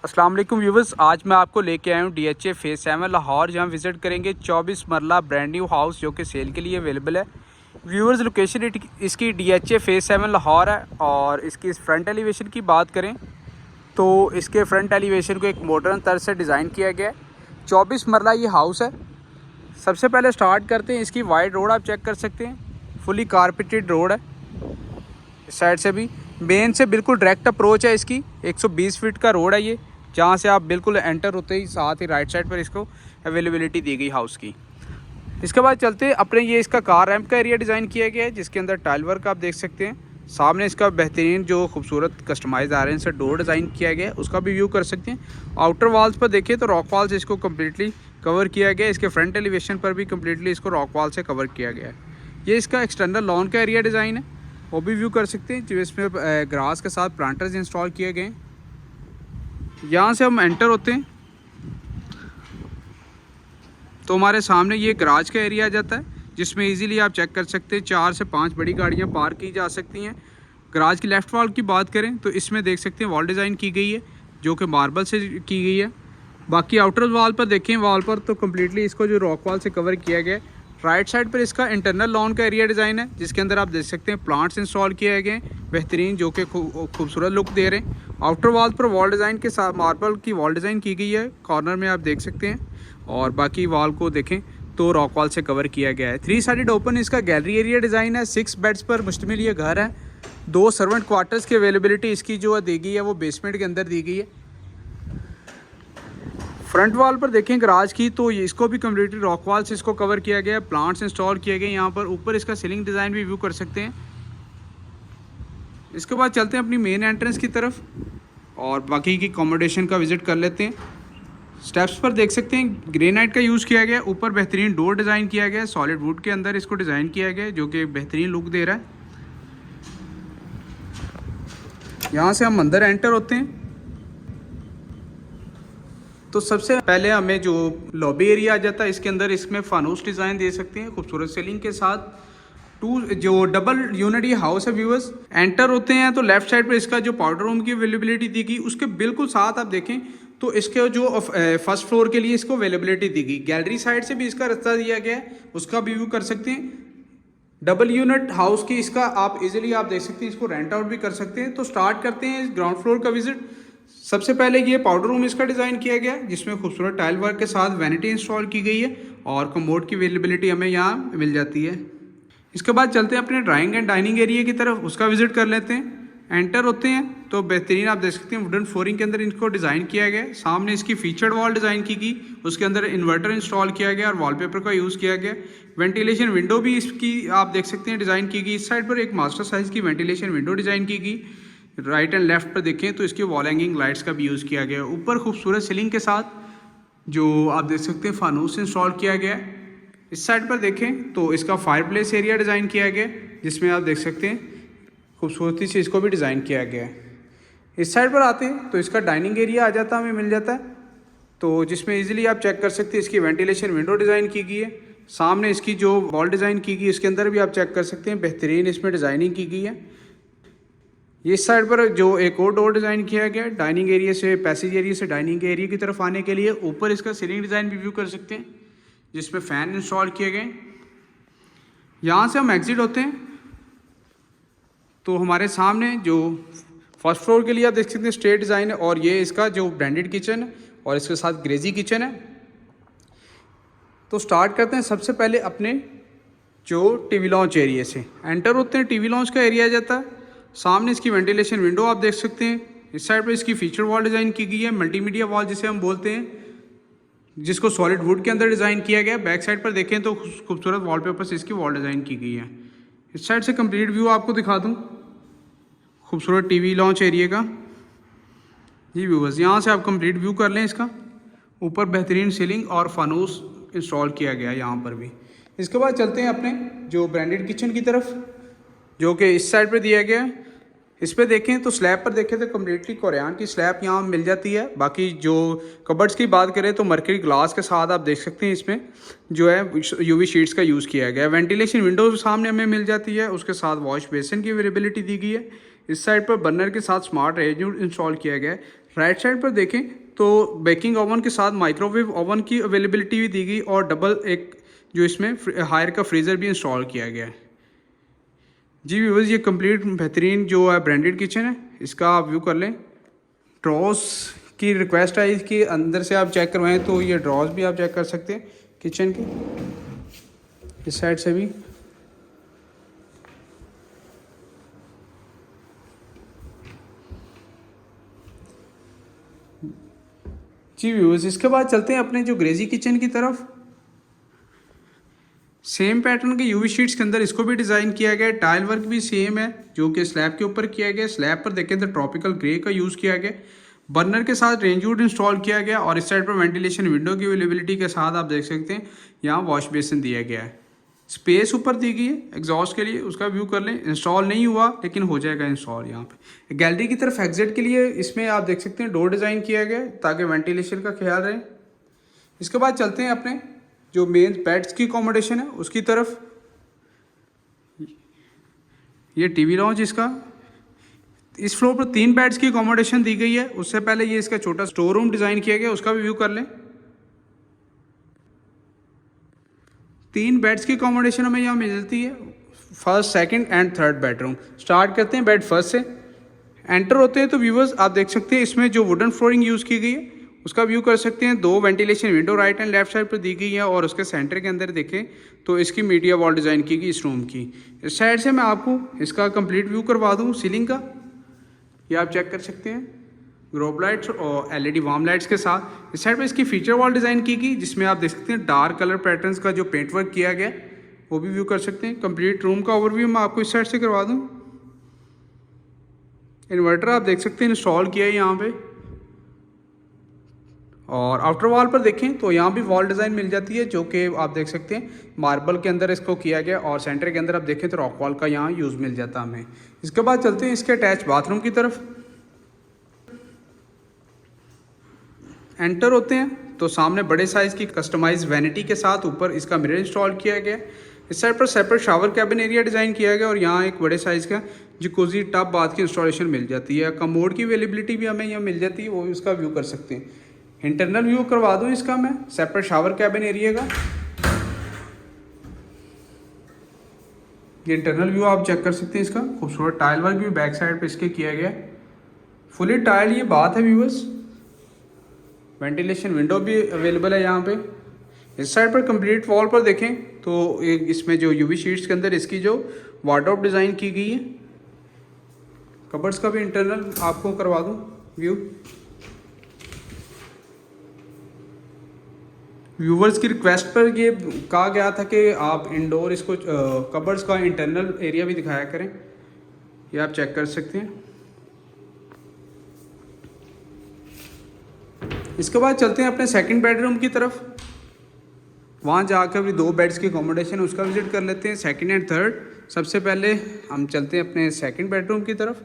अस्सलाम वालेकुम व्यूवर्स, आज मैं आपको लेके आया हूँ DHA फेज 7 लाहौर, जहाँ विज़िट करेंगे 24 मरला ब्रांड न्यू हाउस जो कि सेल के लिए अवेलेबल है। व्यूवर्स, लोकेशन इसकी DHA फेज 7 लाहौर है। और इसकी फ्रंट एलिवेशन की बात करें तो इसके फ्रंट एलिवेशन को एक मॉडर्न तर्ज से डिज़ाइन किया गया है। 24 मरला ये हाउस है। सबसे पहले स्टार्ट करते हैं, इसकी वाइड रोड आप चेक कर सकते हैं, फुली कारपेटेड रोड है। इस साइड से भी मेन से बिल्कुल डायरेक्ट अप्रोच है। इसकी 120 फीट का रोड है ये, जहाँ से आप बिल्कुल एंटर होते ही साथ ही राइट साइड पर इसको अवेलेबिलिटी दी गई हाउस की। इसके बाद चलते हैं अपने, ये इसका कार रैम्प का एरिया डिज़ाइन किया गया है, जिसके अंदर टाइल वर्क आप देख सकते हैं। सामने इसका बेहतरीन जो खूबसूरत कस्टमाइज आयरन से डोर डिज़ाइन किया गया है, उसका भी व्यू कर सकते हैं। आउटर वॉल्स पर देखें तो रॉक वॉल से इसको कम्प्लीटली कवर किया गया है। इसके फ्रंट एलिवेशन पर भी कम्प्लीटली इसको रॉक वॉल से कवर किया गया है। ये इसका एक्सटर्नल लॉन का एरिया डिज़ाइन है, वो भी व्यू कर सकते हैं, जिसमें ग्रास के साथ प्लांटर्स इंस्टॉल किए गए हैं। यहाँ से हम एंटर होते हैं तो हमारे सामने ये गराज का एरिया आ जाता है, जिसमें इजीली आप चेक कर सकते हैं 4 से 5 बड़ी गाड़ियाँ पार्क की जा सकती हैं। गराज की लेफ़्ट वॉल की बात करें तो इसमें देख सकते हैं वॉल डिज़ाइन की गई है, जो कि मार्बल से की गई है। बाकी आउटर वॉल पर देखें, वॉल पर तो कम्प्लीटली इसको जो रॉक वॉल से कवर किया गया है। राइट साइड पर इसका इंटरनल लॉन का एरिया डिज़ाइन है, जिसके अंदर आप देख सकते हैं प्लांट्स इंस्टॉल किए गए बेहतरीन, जो कि खूबसूरत लुक दे रहे हैं। आउटर वॉल पर वॉल डिज़ाइन के साथ मार्बल की वॉल डिज़ाइन की गई है, कॉर्नर में आप देख सकते हैं। और बाकी वॉल को देखें तो रॉक वॉल से कवर किया गया है। 3 साइडेड ओपन इसका गैलरी एरिया डिज़ाइन है। 6 बेड्स पर मुश्तमिल ये घर है। 2 सर्वेंट क्वार्टर्स की अवेलेबिलिटी इसकी जो दी गई है वो बेसमेंट के अंदर दी गई है। फ्रंट वॉल पर देखें गराज की, तो ये इसको भी कम्प्लीटली रॉक वॉल से इसको कवर किया गया है। प्लांट्स इंस्टॉल किए गए यहाँ पर। ऊपर इसका सीलिंग डिज़ाइन भी व्यू कर सकते हैं। इसके बाद चलते हैं अपनी मेन एंट्रेंस की तरफ और बाकी की अकोमोडेशन का विज़िट कर लेते हैं। स्टेप्स पर देख सकते हैं ग्रेनाइट का यूज़ किया गया है। ऊपर बेहतरीन डोर डिज़ाइन किया गया है, सॉलिड वुड के अंदर इसको डिज़ाइन किया गया है, जो कि बेहतरीन लुक दे रहा है। यहाँ से हम अंदर एंटर होते हैं तो सबसे पहले हमें जो लॉबी एरिया आ जाता है, इसके अंदर इसमें फानूस डिज़ाइन दे सकते हैं खूबसूरत सीलिंग के साथ। जो डबल यूनिट ये हाउस है व्यूअर्स। एंटर होते हैं तो लेफ्ट साइड पर इसका जो पाउडर रूम की अवेलेबिलिटी दी गई, उसके बिल्कुल साथ आप देखें तो इसके जो फर्स्ट फ्लोर के लिए इसको अवेलेबिलिटी दी गई। गैलरी साइड से भी इसका रास्ता दिया गया है, उसका भी व्यू कर सकते हैं। डबल यूनिट हाउस की इसका आप इजीली आप देख सकते हैं, इसको रेंट आउट भी कर सकते हैं। तो स्टार्ट करते हैं इस ग्राउंड फ्लोर का विजिट। सबसे पहले ये पाउडर रूम इसका डिज़ाइन किया गया है, जिसमें खूबसूरत टाइल वर्क के साथ वैनिटी इंस्टॉल की गई है और कमोड की अवेलेबिलिटी हमें यहाँ मिल जाती है। इसके बाद चलते हैं अपने ड्राइंग एंड डाइनिंग एरिया की तरफ, उसका विजिट कर लेते हैं। एंटर होते हैं तो बेहतरीन आप देख सकते हैं वुडन फ्लोरिंग के अंदर इनको डिज़ाइन किया गया है। सामने इसकी फीचर्ड वॉल डिज़ाइन की गई, उसके अंदर इन्वर्टर इंस्टॉल किया गया और वॉलपेपर का यूज़ किया गया। वेंटिलेशन विंडो भी इसकी आप देख सकते हैं डिज़ाइन की गई। इस साइड पर एक मास्टर साइज़ की वेंटिलेशन विंडो डिज़ाइन की गई। राइट एंड लेफ्ट पर देखें तो इसकी वॉल हैंगिंग लाइट्स का भी यूज़ किया गया। ऊपर खूबसूरत सीलिंग के साथ जो आप देख सकते हैं फानूस इंस्टॉल किया गया है। इस साइड पर देखें तो इसका फायर प्लेस एरिया डिज़ाइन किया गया, जिसमें आप देख सकते हैं खूबसूरती से इसको भी डिज़ाइन किया गया है। इस साइड पर आते हैं तो इसका डाइनिंग एरिया आ जाता है, हमें मिल जाता है, तो जिसमें इजीली आप चेक कर सकते हैं इसकी वेंटिलेशन विंडो डिज़ाइन की गई है। सामने इसकी जो वॉल डिज़ाइन की गई, इसके अंदर भी आप चेक कर सकते हैं बेहतरीन इसमें डिज़ाइनिंग की गई है। ये इस साइड पर जो एक और डोर डिज़ाइन किया गया है डाइनिंग एरिया से पैसेज एरिया से डाइनिंग एरिया की तरफ आने के लिए। ऊपर इसका सीलिंग डिज़ाइन भी व्यू कर सकते हैं, जिसमें फ़ैन इंस्टॉल किए गए। यहाँ से हम एग्जिट होते हैं तो हमारे सामने जो फर्स्ट फ्लोर के लिए आप देख सकते हैं स्ट्रेट डिज़ाइन है, और ये इसका जो ब्रांडेड किचन है और इसके साथ ग्रेजी किचन है। तो स्टार्ट करते हैं सबसे पहले अपने जो टीवी लॉन्च एरिया से। एंटर होते हैं, टीवी लॉन्च का एरिया आ जाता है। सामने इसकी वेंटिलेशन विंडो आप देख सकते हैं। इस साइड पर इसकी फीचर वॉल डिज़ाइन की गई है, मल्टीमीडिया वॉल जिसे हम बोलते हैं, जिसको सॉलिड वुड के अंदर डिज़ाइन किया गया। बैक साइड पर देखें तो खूबसूरत वॉलपेपर से इसकी वॉल डिज़ाइन की गई है। इस साइड से कंप्लीट व्यू आपको दिखा दूं खूबसूरत टीवी लॉन्च एरिया का। जी व्यूअर्स, यहाँ से आप कंप्लीट व्यू कर लें इसका। ऊपर बेहतरीन सीलिंग और फानूस इंस्टॉल किया गया यहाँ पर भी। इसके बाद चलते हैं अपने जो ब्रांडेड किचन की तरफ, जो कि इस साइड पर दिया गया है। इस पर देखें तो स्लैब पर देखें तो कम्प्लीटली कोरियान की स्लैब यहाँ मिल जाती है। बाकी जो कबर्ड्स की बात करें तो मर्करी ग्लास के साथ आप देख सकते हैं इसमें जो है यूवी शीट्स का यूज़ किया गया है। वेंटिलेशन विंडो सामने हमें मिल जाती है, उसके साथ वॉश बेसिन की अवेलेबिलिटी दी गई है। इस साइड पर बर्नर के साथ स्मार्ट रेंज इंस्टॉल किया गया है, राइट साइड पर देखें तो बेकिंग ओवन के साथ माइक्रोवेव ओवन की अवेलेबिलिटी भी दी गई और डबल एक जो इसमें हायर का फ्रीज़र भी इंस्टॉल किया गया है। जी व्यूअर्स, ये कंप्लीट बेहतरीन जो है ब्रांडेड किचन है, इसका आप व्यू कर लें। ड्रॉस की रिक्वेस्ट आई कि अंदर से आप चेक करवाएं, तो ये ड्रॉस भी आप चेक कर सकते हैं किचन के इस साइड से भी। जी व्यूअर्स, इसके बाद चलते हैं अपने जो ग्रेजी किचन की तरफ। सेम पैटर्न के यूवी शीट्स के अंदर इसको भी डिज़ाइन किया गया है। टाइल वर्क भी सेम है जो कि स्लैब के ऊपर किया गया। स्लैब पर देखें तो ट्रॉपिकल ग्रे का यूज़ किया गया। बर्नर के साथ रेंज वुड इंस्टॉल किया गया और इस साइड पर वेंटिलेशन विंडो की अवेलेबिलिटी के साथ आप देख सकते हैं यहाँ वॉश बेसिन दिया गया है। स्पेस ऊपर दी गई है एग्जॉस्ट के लिए, उसका व्यू कर लें। इंस्टॉल नहीं हुआ लेकिन हो जाएगा इंस्टॉल। यहाँ पे गैलरी की तरफ एग्जिट के लिए इसमें आप देख सकते हैं डोर डिज़ाइन किया गया है ताकि वेंटिलेशन का ख्याल रहे। इसके बाद चलते हैं अपने जो मेन बेड्स की अकोमोडेशन है उसकी तरफ। ये टीवी लॉन्च इसका, इस फ्लोर पर 3 बेड्स की अकोमोडेशन दी गई है। उससे पहले ये इसका छोटा स्टोर रूम डिज़ाइन किया गया, उसका भी व्यू कर लें। 3 बेड्स की अकोमोडेशन हमें यहाँ मिलती है, first, second and third bedroom. Start करते हैं बेड फर्स्ट से। एंटर होते हैं तो व्यूवर्स आप देख सकते हैं इसमें जो वुडन फ्लोरिंग यूज़ की गई है उसका व्यू कर सकते हैं। 2 ventilation window right and left side पर दी गई है और उसके सेंटर के अंदर देखें तो इसकी मीडिया वॉल डिज़ाइन की गई इस रूम की। इस साइड से मैं आपको इसका कंप्लीट व्यू करवा दूँ सीलिंग का, ये आप चेक कर सकते हैं ग्रोब लाइट्स और एलईडी वार्म लाइट्स के साथ। इस साइड पर इसकी फीचर वॉल डिज़ाइन की गई जिसमें आप देख सकते हैं डार्क कलर पैटर्न्स का जो पेंट वर्क किया गया वो भी व्यू कर सकते हैं। कंप्लीट रूम का ओवरव्यू मैं आपको इस साइड से करवा दूँ। इन्वर्टर आप देख सकते हैं इंस्टॉल किया है यहाँ पे। और आउटर वॉल पर देखें तो यहाँ भी वॉल डिज़ाइन मिल जाती है जो कि आप देख सकते हैं मार्बल के अंदर इसको किया गया और सेंटर के अंदर आप देखें तो रॉक वॉल का यहाँ यूज़ मिल जाता है हमें। इसके बाद चलते हैं इसके अटैच बाथरूम की तरफ। एंटर होते हैं तो सामने बड़े साइज़ की कस्टमाइज वैनिटी के साथ ऊपर इसका मिरर इंस्टॉल किया गया। इस साइड पर separate shower cabin area design किया गया और यहाँ एक बड़े साइज़ का जकूज़ी टब बाथ की इंस्टॉलेशन मिल जाती है। कमोड की अवेलेबिलिटी भी हमें यहाँ मिल जाती है, वो भी उसका व्यू कर सकते हैं। इंटरनल व्यू करवा दूँ इसका मैं सेपरेट शावर कैबिन एरिया का। ये इंटरनल व्यू आप चेक कर सकते हैं इसका। खूबसूरत टाइल वर्क भी बैक साइड पे इसके किया गया है, फुली टाइल ये बात है व्यूअर्स। वेंटिलेशन विंडो भी अवेलेबल है यहाँ पे। इस साइड पर कंप्लीट वॉल पर देखें तो एक इसमें जो यूवी शीट्स के अंदर इसकी जो वार्डरोब डिज़ाइन की गई है। कबर्ड्स का भी इंटरनल आपको करवा दूँ व्यू। व्यूवर्स की रिक्वेस्ट पर ये कहा गया था कि आप इंडोर इसको कबर्ड्स का इंटरनल एरिया भी दिखाया करें, ये आप चेक कर सकते हैं। इसके बाद चलते हैं अपने सेकंड बेडरूम की तरफ। वहाँ जाकर भी 2 बेड्स की अकोमोडेशन उसका विजिट कर लेते हैं, सेकंड एंड थर्ड। सबसे पहले हम चलते हैं अपने सेकंड बेडरूम की तरफ।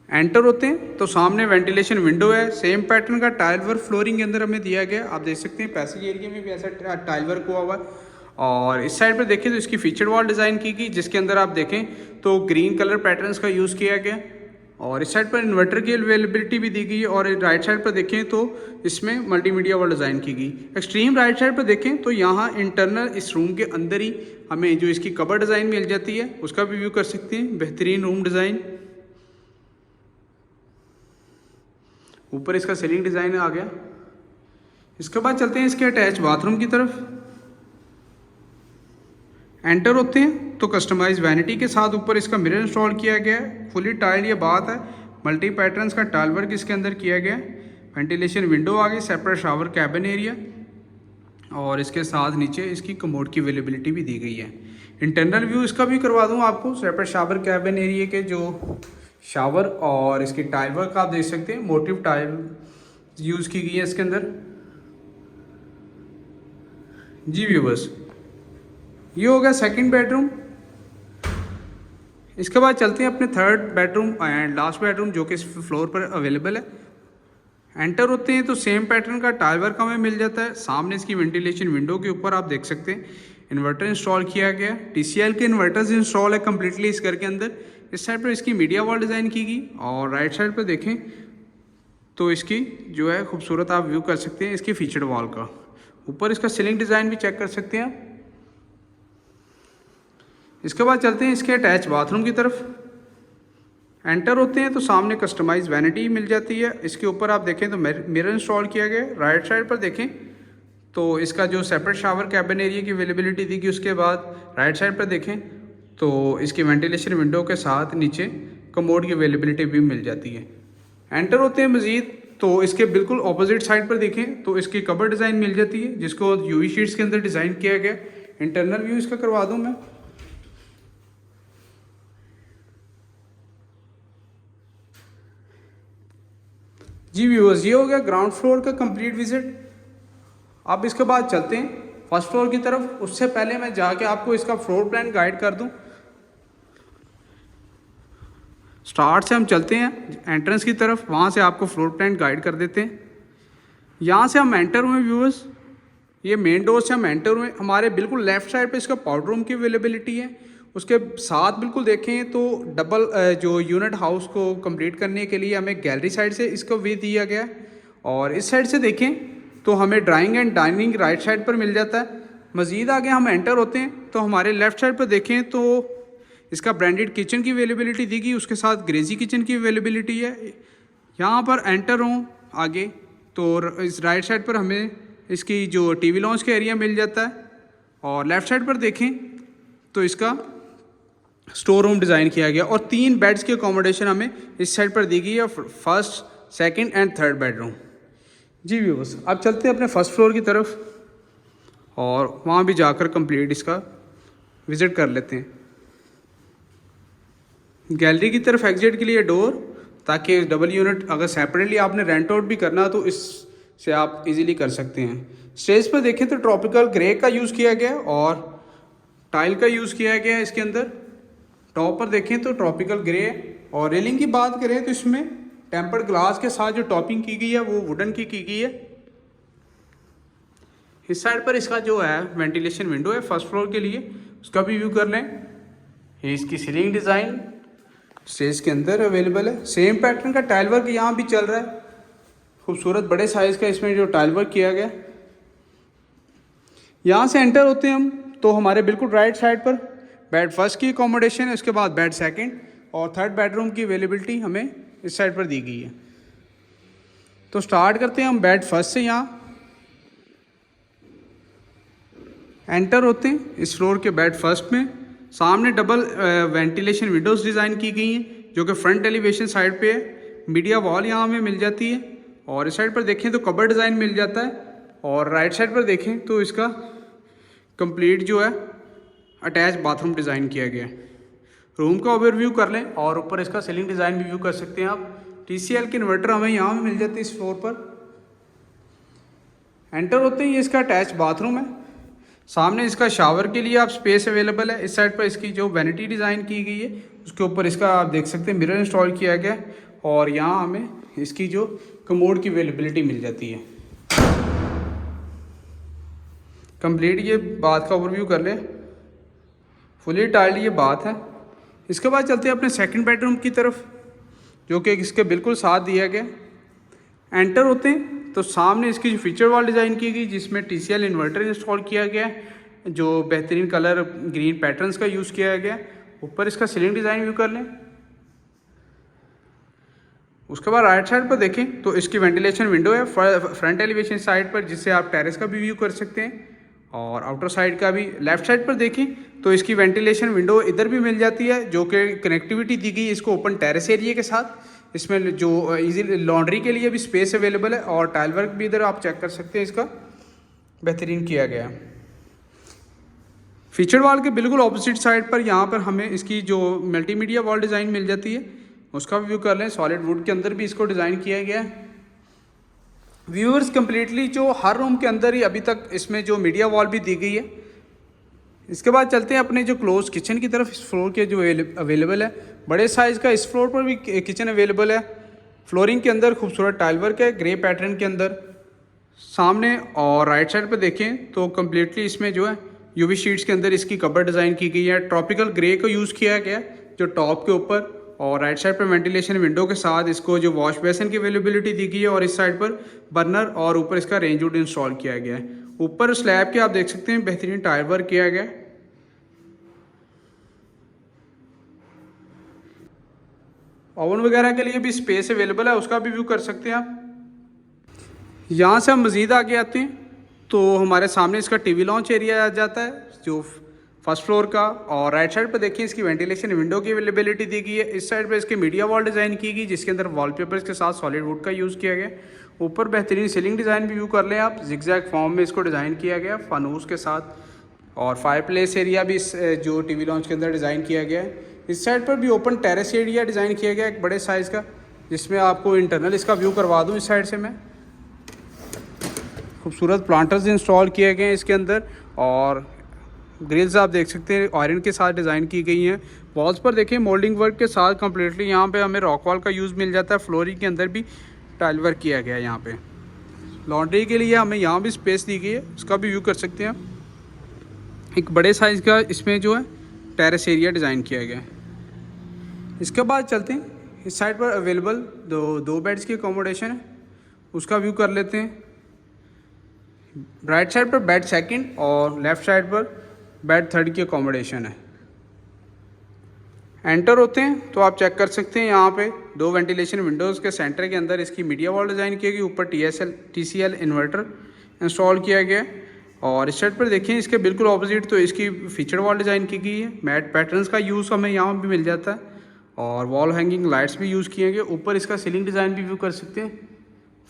एंटर होते हैं तो सामने वेंटिलेशन विंडो है, सेम पैटर्न का टाइल वर्क फ्लोरिंग के अंदर हमें दिया गया। आप देख सकते हैं पैसेज एरिया में भी ऐसा टाइल वर्क हुआ हुआ है। और इस साइड पर देखें तो इसकी फीचर वॉल डिज़ाइन की गई जिसके अंदर आप देखें तो ग्रीन कलर पैटर्न्स का यूज़ किया गया। और इस साइड पर इन्वर्टर की अवेलेबिलिटी भी दी गई और राइट साइड पर देखें तो इसमें मल्टीमीडिया वॉल डिज़ाइन की गई। एक्सट्रीम राइट साइड पर देखें तो यहाँ इंटरनल इस रूम के अंदर ही हमें जो इसकी कबर डिज़ाइन मिल जाती है उसका भी व्यू कर सकते हैं। बेहतरीन रूम डिज़ाइन, ऊपर इसका सीलिंग डिज़ाइन आ गया। इसके बाद चलते हैं इसके अटैच बाथरूम की तरफ। एंटर होते हैं तो कस्टमाइज वैनिटी के साथ ऊपर इसका मिरर इंस्टॉल किया गया है, फुली टाइल ये बात है। मल्टी पैटर्न्स का टाइल वर्क इसके अंदर किया गया है। वेंटिलेशन विंडो आ गई, सेपरेट शावर कैबिन एरिया और इसके साथ नीचे इसकी कमोड की अवेलेबिलिटी भी दी गई है। इंटरनल व्यू इसका भी करवा दूँ आपको। सेपरेट शावर कैबिन एरिया के जो शावर और इसकी टाइल वर्क आप देख सकते हैं, मोटिव टाइल यूज़ की गई है इसके अंदर। जी व्यूवर्स, ये हो गया सेकंड बेडरूम। इसके बाद चलते हैं अपने third bedroom and last bedroom जो कि इस फ्लोर पर अवेलेबल है। एंटर होते हैं तो सेम पैटर्न का टाइल वर्क हमें मिल जाता है। सामने इसकी वेंटिलेशन विंडो के ऊपर आप देख सकते हैं इन्वर्टर इंस्टॉल किया गया। TCL के इन्वर्टर्स इंस्टॉल है कम्प्लीटली इस घर के अंदर। इस साइड पर इसकी मीडिया वॉल डिज़ाइन की गई और राइट साइड पर देखें तो इसकी जो है खूबसूरत आप व्यू कर सकते हैं इसकी फीचर्ड वॉल का। ऊपर इसका सीलिंग डिज़ाइन भी चेक कर सकते हैं आप। इसके बाद चलते हैं इसके अटैच बाथरूम की तरफ। एंटर होते हैं तो सामने कस्टमाइज वैनिटी मिल जाती है। इसके ऊपर आप देखें तो मिरर इंस्टॉल किया गया है। राइट साइड पर देखें तो इसका जो सेपरेट शावर कैबिन एरिया की अवेलेबिलिटी दी गई। उसके बाद राइट साइड पर देखें तो इसकी वेंटिलेशन विंडो के साथ नीचे कमोड की अवेलेबिलिटी भी मिल जाती है। एंटर होते हैं मज़ीद तो इसके बिल्कुल ऑपोजिट साइड पर देखें तो इसकी कवर डिज़ाइन मिल जाती है जिसको यूवी शीट्स के अंदर डिज़ाइन किया गया। इंटरनल व्यू इसका करवा दूँ मैं। जी व्यूअर्स, ये हो गया ग्राउंड फ्लोर का कंप्लीट विजिट। अब इसके बाद चलते हैं फर्स्ट फ्लोर की तरफ। उससे पहले मैं जाके आपको इसका फ्लोर प्लान गाइड कर दूं। स्टार्ट से हम चलते हैं एंट्रेंस की तरफ, वहाँ से आपको फ्लोर प्लान गाइड कर देते हैं। यहाँ से हम एंटर हुए व्यूअर्स, ये मेन डोर से हम एंटर हुए। हमारे बिल्कुल लेफ्ट साइड पे इसका पाउडर रूम की अवेलेबिलिटी है। उसके साथ बिल्कुल देखें तो डबल जो यूनिट हाउस को कंप्लीट करने के लिए हमें गैलरी साइड से इसका वे दिया गया है। और इस साइड से देखें तो हमें drawing and dining right side पर मिल जाता है। मज़ीद आगे हम एंटर होते हैं तो हमारे लेफ़्ट साइड पर देखें तो इसका ब्रांडेड किचन की अवेलेबिलिटी दी गई, उसके साथ ग्रेजी किचन की अवेलेबिलिटी है। यहाँ पर एंटर हों आगे तो इस राइट साइड पर हमें इसकी जो टीवी लॉन्च का एरिया मिल जाता है। और लेफ़्ट साइड पर देखें तो इसका स्टोर रूम डिज़ाइन किया गया और 3 बेड्स की अकोमोडेशन हमें इस साइड पर दी गई है, first, second and third bedroom. जी व्यूअर्स, अब चलते हैं अपने फर्स्ट फ्लोर की तरफ और वहाँ भी जाकर कंप्लीट इसका विज़िट कर लेते हैं। गैलरी की तरफ एग्जिट के लिए डोर, ताकि डबल यूनिट अगर सेपरेटली आपने रेंट आउट भी करना तो इससे आप इजीली कर सकते हैं। स्टेज पर देखें तो ट्रॉपिकल ग्रे का यूज़ किया गया और टाइल का यूज़ किया गया है इसके अंदर। टॉप पर देखें तो ट्रॉपिकल ग्रे है। और रेलिंग की बात करें तो इसमें टेम्पर्ड ग्लास के साथ जो टॉपिंग की गई है वो वुडन की गई है। इस साइड पर इसका जो है वेंटिलेशन विंडो है फर्स्ट फ्लोर के लिए, उसका भी व्यू कर लें। ये इसकी सीलिंग डिज़ाइन स्टेज के अंदर अवेलेबल है। सेम पैटर्न का टाइल वर्क यहाँ भी चल रहा है, खूबसूरत बड़े साइज़ का इसमें जो टाइल वर्क किया गया। यहाँ से एंटर होते हैं हम तो हमारे बिल्कुल राइट साइड पर बेड फर्स्ट की अकोमोडेशन है, उसके बाद बेड सेकंड और थर्ड बेडरूम की अवेलेबिलिटी हमें इस साइड पर दी गई है। तो स्टार्ट करते हैं हम बेड फर्स्ट से। यहाँ एंटर होते हैं इस फ्लोर के बेड फर्स्ट में। सामने डबल वेंटिलेशन विंडोज़ डिज़ाइन की गई हैं जो कि फ्रंट एलिवेशन साइड पे है। मीडिया वॉल यहाँ हमें मिल जाती है और इस साइड पर देखें तो कबर्ड डिज़ाइन मिल जाता है। और राइट साइड पर देखें तो इसका कंप्लीट जो है अटैच बाथरूम डिज़ाइन किया गया है। रूम का ओवरव्यू कर लें और ऊपर इसका सीलिंग डिज़ाइन भी व्यू कर सकते हैं आप। TCL की इन्वर्टर हमें यहाँ भी मिल जाती है इस फ्लोर पर। एंटर होते ही इसका अटैच बाथरूम है। सामने इसका शावर के लिए आप स्पेस अवेलेबल है। इस साइड पर इसकी जो वैनिटी डिज़ाइन की गई है उसके ऊपर इसका आप देख सकते हैं मिरर इंस्टॉल किया गया है। और यहाँ हमें इसकी जो कमोड की अवेलेबिलिटी मिल जाती है। कंप्लीट ये बात का ओवरव्यू कर लें, फुली टाइल्ड ये बात है। इसके बाद चलते हैं अपने सेकंड बेडरूम की तरफ जो कि इसके बिल्कुल साथ दिया गया। एंटर होते हैं तो सामने इसकी जो फीचर वॉल डिज़ाइन की गई जिसमें TCL इन्वर्टर इंस्टॉल किया गया है, जो बेहतरीन कलर ग्रीन पैटर्न्स का यूज़ किया गया। ऊपर इसका सीलिंग डिज़ाइन व्यू कर लें। उसके बाद राइट साइड पर देखें तो इसकी वेंटिलेशन विंडो है फ्रंट एलिवेशन साइड पर, जिससे आप टेरेस का भी व्यू कर सकते हैं और आउटर साइड का भी। लेफ्ट साइड पर देखें तो इसकी वेंटिलेशन विंडो इधर भी मिल जाती है जो कि कनेक्टिविटी दी गई इसको ओपन टेरेस एरिया के साथ। इसमें जो इजी लॉन्ड्री के लिए भी स्पेस अवेलेबल है और टाइल वर्क भी इधर आप चेक कर सकते हैं, इसका बेहतरीन किया गया है। फीचर वॉल के बिल्कुल ऑपोजिट साइड पर यहाँ पर हमें इसकी जो मल्टीमीडिया वॉल डिज़ाइन मिल जाती है, उसका व्यू कर लें। सॉलिड वुड के अंदर भी इसको डिज़ाइन किया गया है। व्यूअर्स कंप्लीटली जो हर रूम के अंदर ही अभी तक इसमें जो मीडिया वॉल भी दी गई है। इसके बाद चलते हैं अपने जो क्लोज किचन की तरफ। इस फ्लोर के जो अवेलेबल है बड़े साइज़ का इस फ्लोर पर भी किचन अवेलेबल है। फ्लोरिंग के अंदर खूबसूरत टाइल वर्क है ग्रे पैटर्न के अंदर। सामने और राइट साइड पर देखें तो कम्प्लीटली इसमें जो है यूवी शीट्स के अंदर इसकी कवर डिज़ाइन की गई है। ट्रॉपिकल ग्रे को यूज़ किया गया जो टॉप के ऊपर और राइट साइड पर वेंटिलेशन विंडो के साथ इसको जो वॉश बेसिन की अवेलेबिलिटी दी गई है, और इस साइड पर बर्नर और ऊपर इसका रेंज हुड इंस्टॉल किया गया है। ऊपर स्लैब के आप देख सकते हैं बेहतरीन टाइल वर्क किया गया है। ओवन वगैरह के लिए भी स्पेस अवेलेबल है, उसका भी व्यू कर सकते हैं आप। यहाँ से हम मज़ीद आगे आते हैं तो हमारे सामने इसका टीवी लॉन्च एरिया आ जाता है जो फर्स्ट फ्लोर का। और राइट साइड पर देखिए इसकी वेंटिलेशन विंडो की अवेलेबिलिटी दी गई है। इस साइड पर इसके मीडिया वॉल डिज़ाइन की गई जिसके अंदर वॉलपेपर्स के साथ सॉलिड वुड का यूज़ किया गया। ऊपर बेहतरीन सीलिंग डिज़ाइन भी व्यू कर लें आप, जिगजैग फॉर्म में इसको डिज़ाइन किया गया फानूस के साथ। और फायर प्लेस एरिया भी इस जो टीवी लॉन्च के अंदर डिज़ाइन किया गया है। इस साइड पर भी ओपन टेरेस एरिया डिज़ाइन किया गया एक बड़े साइज़ का, जिसमें आपको इंटरनल इसका व्यू करवा दूँ। इस साइड से मैं खूबसूरत प्लांटर्स इंस्टॉल किए गए हैं इसके अंदर, और ग्रिल्स आप देख सकते हैं आयरन के साथ डिज़ाइन की गई हैं। वॉल्स पर देखिए मोल्डिंग वर्क के साथ कम्प्लीटली यहाँ पे हमें रॉक वॉल का यूज़ मिल जाता है। फ्लोरिंग के अंदर भी टाइल वर्क किया गया है। यहाँ पे लॉन्ड्री के लिए हमें यहाँ भी स्पेस दी गई है, उसका भी व्यू कर सकते हैं आप। एक बड़े साइज़ का इसमें जो है टेरेस एरिया डिज़ाइन किया गया है। इसके बाद चलते हैं इस साइड पर अवेलेबल दो बेड्स की अकोमोडेशन है, उसका व्यू कर लेते हैं। राइट साइड पर बेड सेकंड और लेफ़्ट साइड पर बेड थर्ड की अकोमोडेशन है। एंटर होते हैं तो आप चेक कर सकते हैं यहाँ पे 2 वेंटिलेशन विंडोज़ के सेंटर के अंदर इसकी मीडिया वॉल डिज़ाइन की गई। ऊपर TCL इन्वर्टर इंस्टॉल किया गया है। और इस साइड पर देखें इसके बिल्कुल ऑपोजिट तो इसकी फीचर वॉल डिज़ाइन की गई है। मैट पैटर्न्स का यूज़ हमें यहाँ भी मिल जाता है, और वॉल हैंगिंग लाइट्स भी यूज़ किए गए। ऊपर इसका सीलिंग डिज़ाइन भी व्यू कर सकते हैं।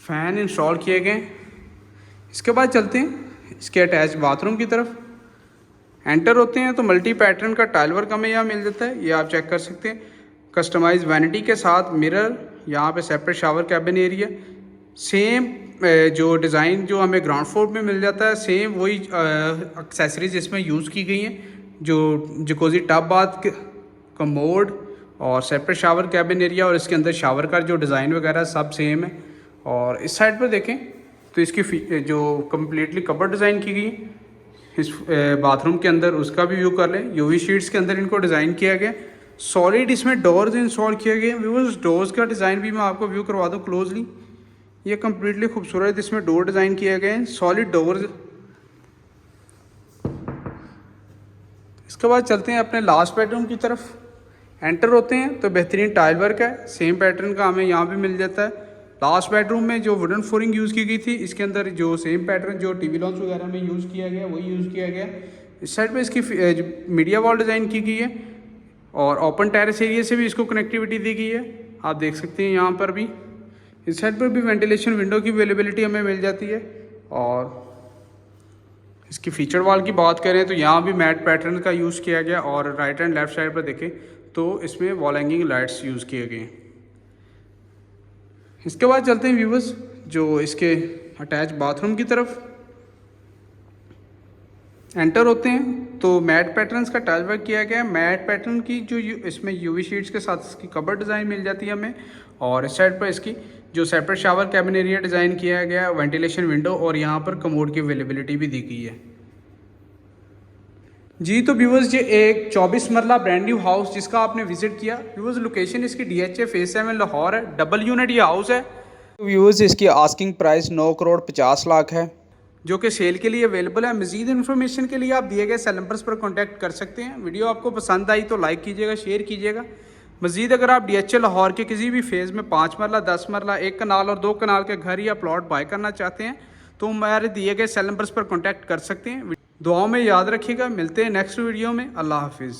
फ़ैन इंस्टॉल किए गए। इसके बाद चलते हैं इसके अटैच बाथरूम की तरफ। एंटर होते हैं तो मल्टी पैटर्न का टाइल वर्क हमें यहाँ मिल जाता है, ये आप चेक कर सकते हैं। कस्टमाइज वैनिटी के साथ मिरर, यहाँ पे separate shower cabin area. Same जो डिज़ाइन जो हमें ग्राउंड फ्लोर में मिल जाता है, सेम वही एक्सेसरीज इसमें यूज़ की गई हैं। जो जकोजी टब बाथ कमोड और सेपरेट शावर कैबिन एरिया, और इसके अंदर शावर का जो डिज़ाइन वगैरह सब सेम है। और इस साइड पर देखें तो इसकी जो कम्प्लीटली कबर्ड डिज़ाइन की गई इस बाथरूम के अंदर, उसका भी व्यू कर लें। यूवी शीट्स के अंदर इनको डिज़ाइन किया गया। सॉलिड इसमें डोर्स इंस्टॉल किए गए। व्यूअर्स डोर्स का डिज़ाइन भी मैं आपको व्यू करवा दूँ क्लोजली। ये कम्प्लीटली खूबसूरत इसमें डोर डिज़ाइन किए गए हैं, सॉलिड डोर्स। इसके बाद चलते हैं अपने लास्ट बेडरूम की तरफ। एंटर होते हैं तो बेहतरीन टाइल वर्क है, सेम पैटर्न का हमें यहाँ भी मिल जाता है। लास्ट बेडरूम में जो वुडन फ्लोरिंग यूज़ की गई थी, इसके अंदर जो सेम पैटर्न जो टीवी लॉन्च वगैरह में यूज़ किया गया वही यूज़ किया गया। इस साइड पे इसकी मीडिया वॉल डिज़ाइन की गई है, और ओपन टेरेस एरिया से भी इसको कनेक्टिविटी दी गई है, आप देख सकते हैं यहाँ पर भी। इस साइड पर भी वेंटिलेशन विंडो की अवेलेबिलिटी हमें मिल जाती है। और इसकी फीचर वॉल की बात करें तो यहाँ भी मैट पैटर्न का यूज़ किया गया, और राइट एंड लेफ्ट साइड पर देखें तो इसमें वॉल हैंगिंग लाइट्स यूज़ किए गए। इसके बाद चलते हैं व्यूअर्स जो इसके अटैच बाथरूम की तरफ। एंटर होते हैं तो मैट पैटर्न्स का टाइल वर्क किया गया है। मैट पैटर्न की जो इसमें यूवी शीट्स के साथ इसकी कबर्ड डिज़ाइन मिल जाती है हमें। और इस साइड पर इसकी जो separate shower cabin area design किया गया है, वेंटिलेशन विंडो, और यहाँ पर कमोड की अवेलेबिलिटी भी दी गई है। जी तो व्यूअर्स ये एक 24 मरला ब्रांड न्यू हाउस जिसका आपने विजिट किया। व्यूअर्स लोकेशन इसकी DHA फेज 7 लाहौर है। डबल यूनिट ये हाउस है। व्यूअर्स इसकी आस्किंग प्राइस 9 करोड़ 50 लाख है, जो कि सेल के लिए अवेलेबल है। मजीद इन्फॉर्मेशन के लिए आप दिए गए सेल नंबर्स पर कॉन्टैक्ट कर सकते हैं। वीडियो आपको पसंद आई तो लाइक कीजिएगा, शेयर कीजिएगा। मजीद अगर आप DHA लाहौर के किसी भी फेज़ में 5 मरला, 10 मरला, 1 कनाल और 2 कनाल के घर या प्लॉट बाय करना चाहते हैं तो हमारे दिए गए सेल नंबर्स पर कॉन्टैक्ट कर सकते हैं। दुआओं में याद रखिएगा। मिलते हैं नेक्स्ट वीडियो में। अल्लाह हाफिज़।